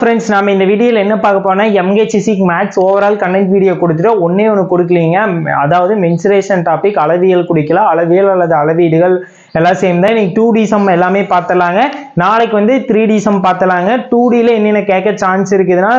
Friends, நாம இந்த வீடியோவில் என்ன பார்க்க போனால் MHC maths overall content video கொடுத்துட்டு ஒன்று கொடுக்கலீங்க. அதாவது மென்சுரேஷன் டாபிக் அளவியல் குடிக்கலாம், அளவியல் அல்லது அளவீடுகள் எல்லாம் சேம் தான். இன்னைக்கு 2D சம் எல்லாமே பார்த்தலாங்க. நாளைக்கு 3D சம் பார்த்தலாங்க. 2Dயில் என்னென்ன கேட்க சான்ஸ் இருக்குதுன்னா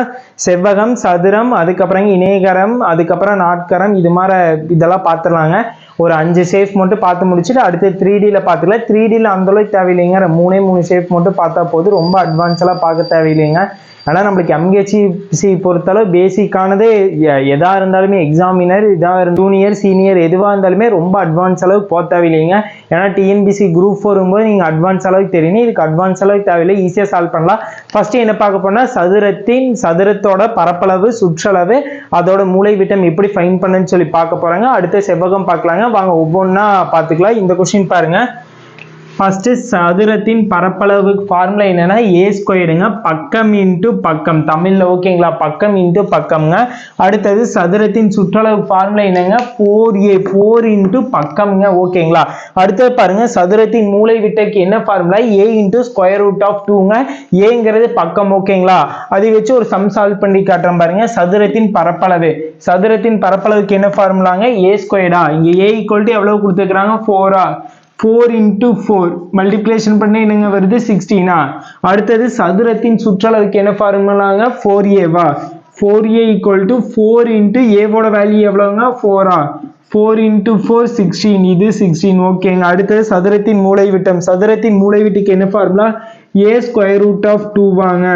செவ்வகம், சதுரம், அதுக்கப்புறம் இணைகரம், அதுக்கப்புறம் நாட்கரம், இது மாதிரி இதெல்லாம் பார்த்துடலாங்க. ஒரு 5 ஷேப் மட்டும் பார்த்து முடிச்சுட்டு அடுத்து 3Dயில் பார்த்துக்கலாம். 3Dயில் அந்தளவுக்கு தேவையில்லைங்க, 3 ஷேப் மட்டும் பார்த்தா போது, ரொம்ப அட்வான்ஸெல்லாம் பார்க்க தேவையில்லைங்க. ஆனால் நம்மளுக்கு MHC பொறுத்தளவு பேசிக்கானது எதாக இருந்தாலுமே எக்ஸாமினர் இதாக ஜூனியர் சீனியர் எதுவாக இருந்தாலுமே ரொம்ப அட்வான்ஸ் அளவுக்கு போக தேவையில்லைங்க. ஏன்னா TNPSC Group 4 வரும்போது நீங்கள் அட்வான்ஸ் அளவுக்கு தெரியணும். இதுக்கு அட்வான்ஸ் அளவுக்கு தேவையில்லை, ஈஸியாக சால்வ் பண்ணலாம். ஃபஸ்ட்டு என்ன பார்க்க போனால் சதுரத்தோட பரப்பளவு, சுற்றளவு, அதோட மூலை விட்டம் எப்படி ஃபைன் பண்ணுன்னு சொல்லி பார்க்க போகிறாங்க. அடுத்த செவ்வகம் பார்க்கலாங்க. வாங்க ஒவ்வொன்றா பார்த்துக்கலாம். இந்த கொஸ்டின் பாருங்கள். ஃபர்ஸ்ட் சதுரத்தின் பரப்பளவு ஃபார்முலா என்னன்னா A²ங்க, பக்கம் இன்ட்டு பக்கம், தமிழ்ல ஓகேங்களா, பக்கம் இன்ட்டு பக்கம்ங்க. அடுத்தது சதுரத்தின் சுற்றளவு ஃபார்முலா என்னங்க 4A, 4 இன்ட்டு பக்கம்ங்க ஓகேங்களா. அடுத்தது பாருங்க, சதுரத்தின் மூலை விட்டக்கு என்ன formula A into square root of 2ங்க. ஏங்கிறது பக்கம் ஓகேங்களா. அதை வச்சு ஒரு சம் சால்வ் பண்ணி காட்டுறேன் பாருங்க. சதுரத்தின் பரப்பளவுக்கு என்ன ஃபார்முலாங்க A². இங்க A ஈக்குவல் எவ்வளவு கொடுத்துருக்காங்க 4ஆ, 4 into 4 மல்டிப்ளிகேஷன் பண்ணி என்னங்க வருது 16. அடுத்தது சதுரத்தின் சுற்றளவுக்கு என்ன ஃபார்முலாங்க 4A. 4A equal to 4 into A ஓட வேல்யூ எவ்வளவுங்க 4. 4 into 4 16, இது 16 ஓகேங்க. அடுத்தது சதுரத்தின் மூலை விட்டுக்கு என்ன formula A square root of 2 வாங்க.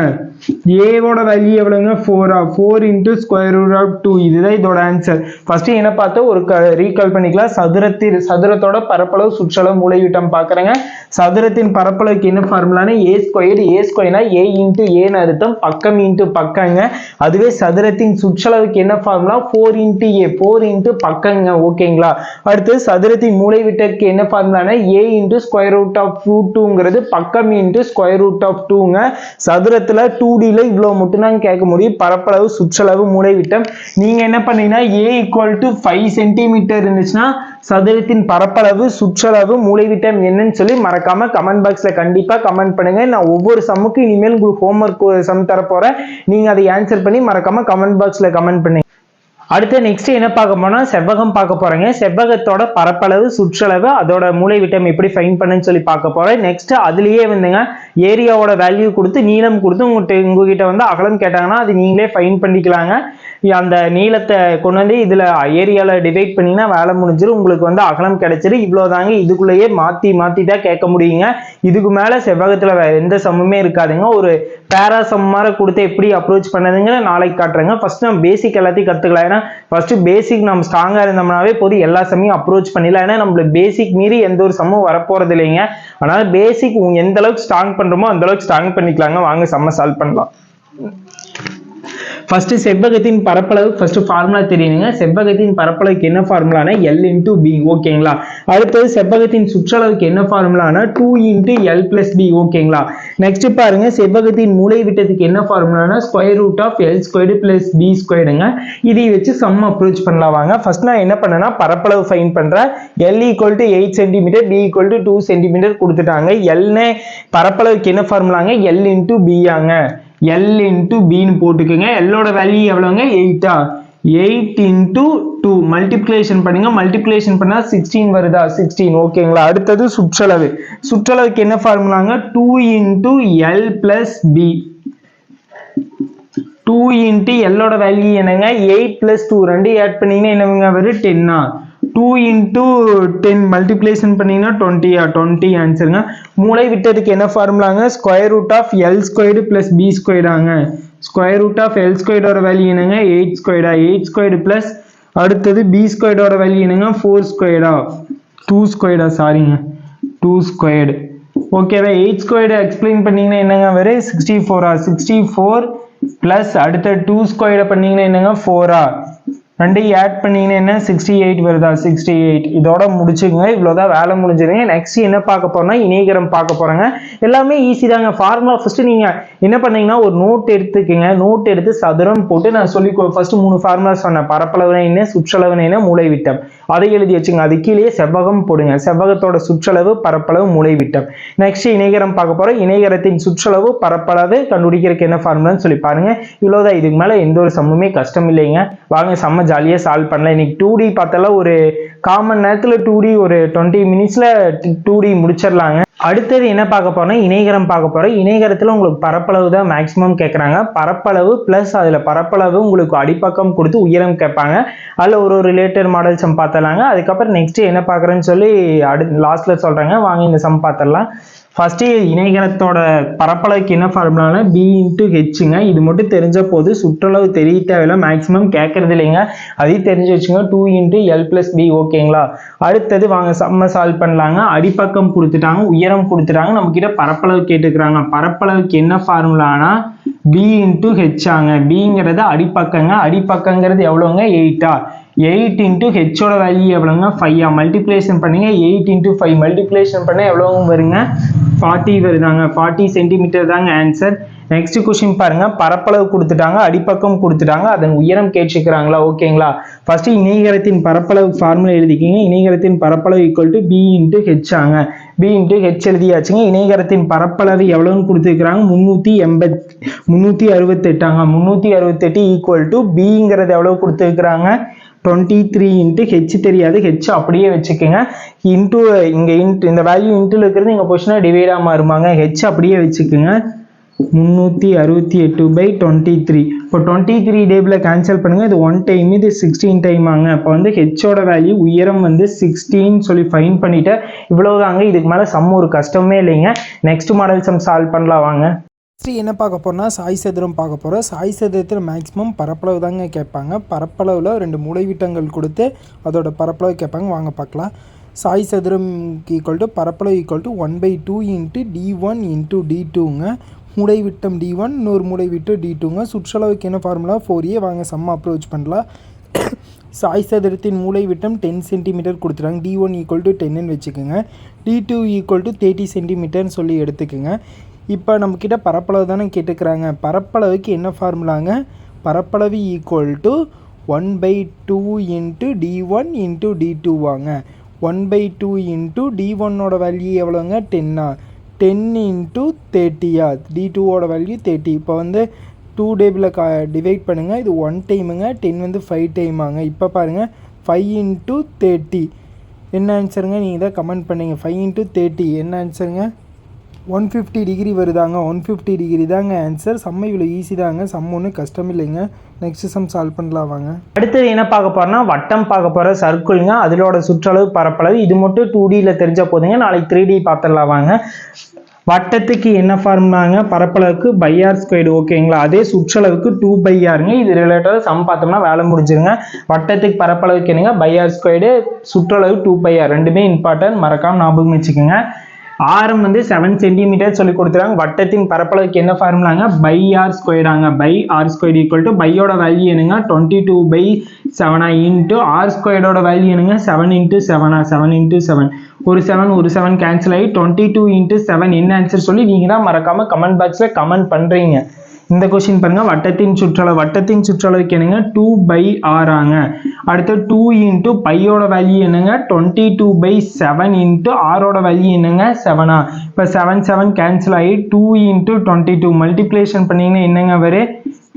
A ஓட value எவ்வளவுங்க 4. 4 into square root of 2, இதுதான் இதோட ஆன்சர். ஃபர்ஸ்ட் என்ன பார்த்தோம் ஒரு ரீகால் பண்ணிக்கலாம். சதுரத்தோட பரப்பளவு, சுற்றளவு, மூலை விட்டம் பார்க்குறேங்க. சதுரத்தின் பரப்பளவுக்கு என்ன ஃபார்முலானா A²னா A into A ன்னு அர்த்தம், பக்கம் இன்ட்டு பக்கங்க. அதுவே சதுரத்தின் சுற்றளவுக்கு என்ன ஃபார்முலா 4 into A, 4 into பக்கங்க ஓகேங்களா. அடுத்து சதுரத்தின் மூலை விட்டக்கு என்ன ஃபார்முலானா A into square root of 2ங்கிறது பக்கம் இன்ட்டு ஸ்கொயர் ரூட் ஆஃப் 2ங்க. சதுரத்துல 2Dல இவ்வளவு மட்டும் தான் கேட்க முடியும். பரப்பளவு, சுற்றளவு, மூலை விட்டம். நீங்க என்ன பண்ணீங்கன்னா A equal to 5 சென்டிமீட்டர் இருந்துச்சுன்னா சதுரத்தின் பரப்பளவு, சுற்றளவு, மூலை விட்டம் என்னன்னு சொல்லி மறக்காம கமெண்ட் பாக்ஸ்ல கண்டிப்பா கமெண்ட் பண்ணுங்க. நான் ஒவ்வொரு சம்முக்கும் இனிமேல் உங்களுக்கு ஹோம்ஒர்க் சம் தர போறேன். நீங்க அதை ஆன்சர் பண்ணி மறக்காம கமெண்ட் பாக்ஸ்ல கமெண்ட் பண்ணுங்க. அடுத்து நெக்ஸ்ட் என்ன பார்க்க போனா செவ்வகம் பார்க்க போறேங்க. செவ்வகத்தோட பரப்பளவு, சுற்றளவு, அதோட மூலை விட்டம் எப்படி ஃபைன் பண்ணுன்னு சொல்லி பார்க்க போறேன். நெக்ஸ்ட் அதுலயே ஏரியாவோட வேல்யூ கொடுத்து நீளம் கொடுத்து உங்ககிட்ட அகலம் கேட்டாங்கன்னா அது நீங்களே ஃபைன் பண்ணிக்கலாங்க. அந்த நீளத்தை கொண்டு இதுல ஏரியால டிவைட் பண்ணினா வேலை முடிஞ்சிடும், உங்களுக்கு அகலம் கிடைச்சிரு. இவ்வளவுதாங்க. இதுக்குள்ளேயே மாத்தி தான் கேட்க முடியுங்க. இதுக்கு மேல செவ்வகத்துல வேற எந்த சம்முமே இருக்காதுங்க. ஒரு பேரா சம் மாதிரி கொடுத்து எப்படி அப்ரோச் பண்ணதுங்க நாளைக்கு காட்டுறேங்க. ஃபர்ஸ்ட் நம்ம பேசிக் எல்லாத்தையும் கத்துக்கலாம். ஏன்னா ஃபர்ஸ்ட் பேசிக் நம்ம ஸ்ட்ராங்கா இருந்தோம்னாவே போதும், எல்லா சம்மையும் அப்ரோச் பண்ணிடலாம். ஏன்னா நம்மளுக்கு பேசிக் மீறி எந்த ஒரு சம்மும் வரப்போறது இல்லைங்க. அதனால பேசிக் எந்த அளவுக்கு ஸ்ட்ராங் பண்றோமோ அந்த அளவுக்கு ஸ்ட்ராங் பண்ணிக்கலாங்க. வாங்க சம்ம சால்வ் பண்ணலாம். ஃபர்ஸ்ட் செவ்வகத்தின் பரப்பளவு ஃபர்ஸ்ட் ஃபார்முலா தெரியணுங்க. செவ்வகத்தின் பரப்பளவுக்கு என்ன ஃபார்முலானா L into B ஓகேங்களா. அடுத்தது செவ்வகத்தின் சுற்றளவுக்கு என்ன ஃபார்முலானா 2 into L plus B ஓகேங்களா. நெக்ஸ்ட் பாருங்க, செவ்வகத்தின் மூலை விட்டத்துக்கு என்ன ஃபார்முலானா square root of L² plus B²ங்க. இதை வச்சு சம் அப்ரோச் பண்ணலாம் வாங்க. ஃபர்ஸ்ட் நான் என்ன பண்ணேன்னா பரப்பளவு ஃபைன் பண்றேன். L equal to 8 cm, B equal to 2 cm கொடுத்துட்டாங்க. Lனே பரப்பளவுக்கு என்ன ஃபார்முலாங்க L into B ஆங்க. L into B ன்னு போட்டுக்கோங்க. Lோட வேல்யூ எவ்வளவுங்க 8. 8 into 2 மல்டிப்ளிகேஷன் பண்ணுங்க. மல்டிப்ளிகேஷன் பண்ணா 16 வருதா, 16 ஓகேங்களா. அடுத்தது சுற்றளவுக்கு என்ன ஃபார்முலாங்க 2 into L plus B. 2 into Lோட வேல்யூ என்னங்க 8 plus 2, ரெண்டு ஆட் பண்ணீங்கன்னா என்னங்க வரும் 10. 2 into 10 மல்டிப்ளிகேஷன் பண்ணீங்கன்னா 20 ஆன்சருங்க. மூலை விட்டதுக்கு என்ன ஃபார்முலாங்க square root of L² plus B² ஆங்க. ஸ்கொயர் ரூட் ஆஃப் L² ஓட வேல்யூ என்னங்க 8² பிளஸ் அடுத்தது B² ஓட வேல்யூ என்னங்க 2² சாரிங்க 2². ஓகேவா. 8² எக்ஸ்பிளைன் பண்ணீங்கன்னா என்னங்க வரும் 64 பிளஸ் அடுத்த 2² பண்ணீங்கன்னா என்னங்க 4. ரெண்டையும் ஆட் பண்ணீங்கன்னா என்ன 68 வருதா, 68. இதோட முடிச்சுக்கோங்க. இவ்வளோதான் வேலை முடிஞ்சிருங்க. நெக்ஸ்ட் என்ன பார்க்க போறோம்னா இணைகரம் பார்க்க போறோங்க. எல்லாமே ஈஸி தாங்க. ஃபார்முலா ஃபர்ஸ்ட் நீங்க என்ன பண்ணீங்கன்னா ஒரு நோட் எடுத்துக்கங்க. நோட் எடுத்து சதுரம் போட்டு நான் சொல்லி ஃபர்ஸ்ட் 3 ஃபார்முலா சொன்னேன். பரப்பளவு என்ன, சுற்றளவு என்ன, மூலை விட்டம். அதை எழுதி வச்சுங்க. அது கீழே செவ்வகம் போடுங்க. செவ்வகத்தோட சுற்றளவு, பரப்பளவு, மூலைவிட்டம். நெக்ஸ்ட் இணைகரம் பார்க்க போறோம். இணைகரத்தின் சுற்றளவு, பரப்பளவு கண்டுபிடிக்கிறதுக்கு என்ன ஃபார்முலான்னு சொல்லி பாருங்க. இவ்வளவுதான். இதுக்கு மேல எந்த ஒரு சம்முமே கஷ்டம் இல்லைங்க. வாங்க செம்ம ஜாலியா சால்வ் பண்ணலாம். இன்னைக்கு 2D பார்த்தாலும் ஒரு காமன் நேரத்துல 2D ஒரு 20 மினிட்ஸ்ல 2D முடிச்சிடலாங்க. அடுத்தது என்ன பார்க்க போறோம்னா இணைகரம் பார்க்க போறோம். இணைகரத்துல உங்களுக்கு பரப்பளவு தான் மேக்ஸிமம் கேட்கறாங்க. பரப்பளவு பிளஸ் அதுல பரப்பளவு உங்களுக்கு அடிப்பக்கம் கொடுத்து உயரம் கேட்பாங்க. அதுல ஒரு ரிலேட்டட் மாடல் சம் பார்த்தலாங்க. அதுக்கப்புறம் நெக்ஸ்ட் என்ன பார்க்குறேன்னு சொல்லி லாஸ்ட்ல சொல்றாங்க. வாங்க இந்த சம் பார்த்துடலாம். ஃபர்ஸ்ட் இணைகரத்தோட பரப்பளவுக்கு என்ன ஃபார்முலானா b இன்ட்டு ஹெச்சுங்க. இது மட்டும் தெரிஞ்ச போது சுற்றளவு தெரிய தேவையில்லை, மேக்ஸிமம் கேட்கறது இல்லைங்க. அதையும் தெரிஞ்சு வச்சுங்க. 2 இன்ட்டு எல் பிளஸ் பி. ஓகேங்களா? அடுத்தது வாங்க சம்ம சால்வ் பண்ணலாங்க. அடிப்பக்கம் கொடுத்துட்டாங்க, உயரம் கொடுத்துட்டாங்க, நம்ம கிட்ட பரப்பளவு கேட்டுக்கிறாங்க. பரப்பளவுக்கு என்ன ஃபார்முலானா b இன்ட்டு ஹெச்சாங்க. பிங்கிறது அடிப்பக்கங்க. அடிப்பக்கங்கிறது எவ்வளோங்க? 8ஆ? 8 இன்ட்டு ஹெச்சோட வேல்யூ எவ்வளோங்க? 5ஆ? மல்டிப்ளேஷன் பண்ணுங்க. 8 இன்ட்டு 5 மல்டிப்ளேஷன் பண்ண எவ்வளவு வருங்க? 40 வருதாங்க. 40 சென்டிமீட்டர் தாங்க ஆன்சர். நெக்ஸ்ட் கொஸ்டின் பாருங்க. பரப்பளவு கொடுத்துட்டாங்க, அடிப்பக்கம் கொடுத்துட்டாங்க, அதன் உயரம் கேட்டுக்கிறாங்களா? ஓகேங்களா? ஃபர்ஸ்ட் இணைகரத்தின் பரப்பளவு ஃபார்முலா எழுதிக்கிங்க. இணைகரத்தின் பரப்பளவு equal to b into H ஆங்க. b இன்ட்டு ஹெச் எழுதியாச்சுங்க. இணைகரத்தின் பரப்பளவு எவ்வளவுன்னு கொடுத்துருக்காங்க? 368ஆங்க. 368 ஈக்குவல் டு bங்கிறது எவ்வளவு கொடுத்துருக்காங்க? 23 இன்ட்டு ஹெச் தெரியாது, ஹெச் அப்படியே வச்சுக்கோங்க. இன்ட்டு இங்க இந்த வேல்யூ இன்ட்டுல இருக்கிறது இங்க பொசிஷனா டிவைடா மாறுமாங்க. ஹெச் அப்படியே வச்சுக்கோங்க. 368/23. இப்போ 23 டேபிள் கேன்சல் பண்ணுங்க. இது 1 டைம், இது 16 டைம் ஆங்க. இப்போ வந்து ஹெச்சோட வேல்யூ உயரம் வந்து 16 சொல்லி ஃபைன் பண்ணிட்டு இவ்வளவுதாங்க. இதுக்கு மேல சம் ஒரு கஷ்டமே இல்லைங்க. நெக்ஸ்ட் மாடல் சம் சால்வ் பண்ணலாம் வாங்க. என்ன பார்க்க போறோம்னா சாய் சதுரம் பார்க்க போகிறோம். சாய் சதுரத்தில் மேக்ஸிமம் பரப்பளவு தாங்க கேட்பாங்க. பரப்பளவில் 2 மூலைவிட்டங்கள் கொடுத்து அதோட பரப்பளவு கேட்பாங்க. வாங்க பார்க்கலாம். சாய் சதுரம் ஈக்குவல் டு பரப்பளவு equal to 1/2 into d1 into d2ங்க. மூலைவிட்டம் d1, இன்னொரு மூலைவிட்டம் d2ங்க. சுற்றளவுக்கு என்ன ஃபார்முலா? 4a. வாங்க சம் அப்ரோச் பண்ணலாம். சாய் சதுரத்தின் மூலைவிட்டம் 10 சென்டிமீட்டர் கொடுத்துறாங்க. d1 ஈக்குவல் டு 10ன்னு வச்சுக்கோங்க. d2 ஈக்குவல் டு 30 சென்டிமீட்டர்னு சொல்லி எடுத்துக்கோங்க. இப்போ நம்மக்கிட்ட பரப்பளவு தானே கேட்டுக்கிறாங்க. பரப்பளவுக்கு என்ன ஃபார்முலாங்க? பரப்பளவு equal to 1/2 into d1 into d2 வாங்க. 1/2 இன்ட்டு d1ஓட வேல்யூ எவ்வளோங்க? 10ஆ? 10 இன்ட்டு 30ஆ? d2ஓட வேல்யூ 30. இப்போ வந்து 2 டேபிள் டிவைட் பண்ணுங்கள். இது 1 டைமுங்க. 10 வந்து 5 டைமாங்க. இப்போ பாருங்கள், 5 இன்ட்டு 30 என்ன ஆன்சருங்க? நீங்கள் தான் கமெண்ட் பண்ணுங்க. 5 இன்ட்டு 30 என்ன ஆன்சருங்க? 150 டிகிரி வருதாங்க. 150 டிகிரி தாங்க ஆன்சர். சம் இவ்வளோ ஈஸி தாங்க. சம் ஒன்றும் கஷ்டம் இல்லைங்க. நெக்ஸ்ட் சம் சால்வ் பண்ணலாம் வாங்க. அடுத்தது என்ன பார்க்க போறோம்னா வட்டம் பார்க்க போற. சர்க்கிள்ங்க. அதோட சுற்றளவு, பரப்பளவு இது மட்டும் 2Dல தெரிஞ்ச போதுங்க. நாளைக்கு 3D பார்த்துடலாம் வாங்க. வட்டத்துக்கு என்ன ஃபார்முலாங்க? பரப்பளவுக்கு πr². ஓகேங்களா? அதே சுற்றளவுக்கு 2πrங்க. இது ரிலேட்டட் சம் பார்த்தோம்னா வேலை முடிஞ்சிருங்க. வட்டத்துக்கு பரப்பளவுக்கு என்னங்க? πr², சுற்றளவு 2πr. ரெண்டுமே இம்பார்ட்டன்ட், மறக்காம ஞாபகம் வச்சுக்கோங்க. ஆரம் வந்து 7 சென்டிமீட்டர் சொல்லி கொடுத்துறாங்க. வட்டத்தின் பரப்பளவுக்கு என்ன ஃபார்முலாங்க? πr². πr² ஈக்குவல் டு பையோட வேல்யூ என்னங்க? 22/7 இன்ட்டு r²ஓட வேல்யூ என்னங்க? 7 இன்ட்டு 7ஆ? 7 இன்ட்டு 7. ஒரு 7 கேன்சல் ஆகி 22 இன்ட்டு 7 என்ன ஆன்சர் சொல்லி நீங்க தான் மறக்காம கமெண்ட் பாக்ஸ்ல கமெண்ட் பண்றீங்க. இந்த கொஸ்டின் பாருங்க. வட்டத்தின் சுற்றளவு. வட்டத்தின் சுற்றளவுக்கு என்னங்க? 2/r ஆங்க. அடுத்து 2 இன்ட்டு பையோட வேல்யூ என்னங்க? 22/7 இன்ட்டு ஆரோட வேல்யூ என்னங்க? 7ஆ? இப்போ 7 கேன்சல் ஆகி 2 இன்ட்டு 22 மல்டிப்ளேஷன் பண்ணீங்கன்னா என்னங்க வரும்?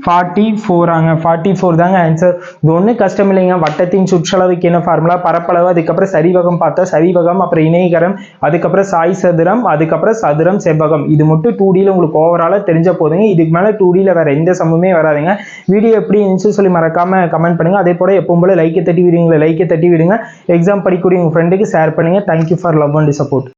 44 ஆங்க. 44 தாங்க ஆன்சர். இது ஒன்றும் கஷ்டம் இல்லைங்க. வட்டத்தின் சுற்றளவுக்கு என்ன ஃபார்முலா? பரப்பளவு, அதுக்கப்புறம் சரிவகம் பார்த்தா சரிவகம், அப்புறம் இணைகரம், அதுக்கப்புறம் சாய் சதுரம், அதுக்கப்புறம் சதுரம், செவ்வகம். இது மட்டும் 2Dல உங்களுக்கு ஓவராலாக தெரிஞ்ச போதுங்க. இதுக்கு மேலே 2Dல வேற எந்த சம்முமே வராதுங்க. வீடியோ எப்படி இருந்துச்சு சொல்லி மறக்காம கமெண்ட் பண்ணுங்க. அதே போல எப்பவும் போல லைக்கை தட்டி விடுங்க. எக்ஸாம் படிக்கக்கூடிய உங்க ஃப்ரெண்டுக்கு ஷேர் பண்ணுங்க. Thank you for love and support.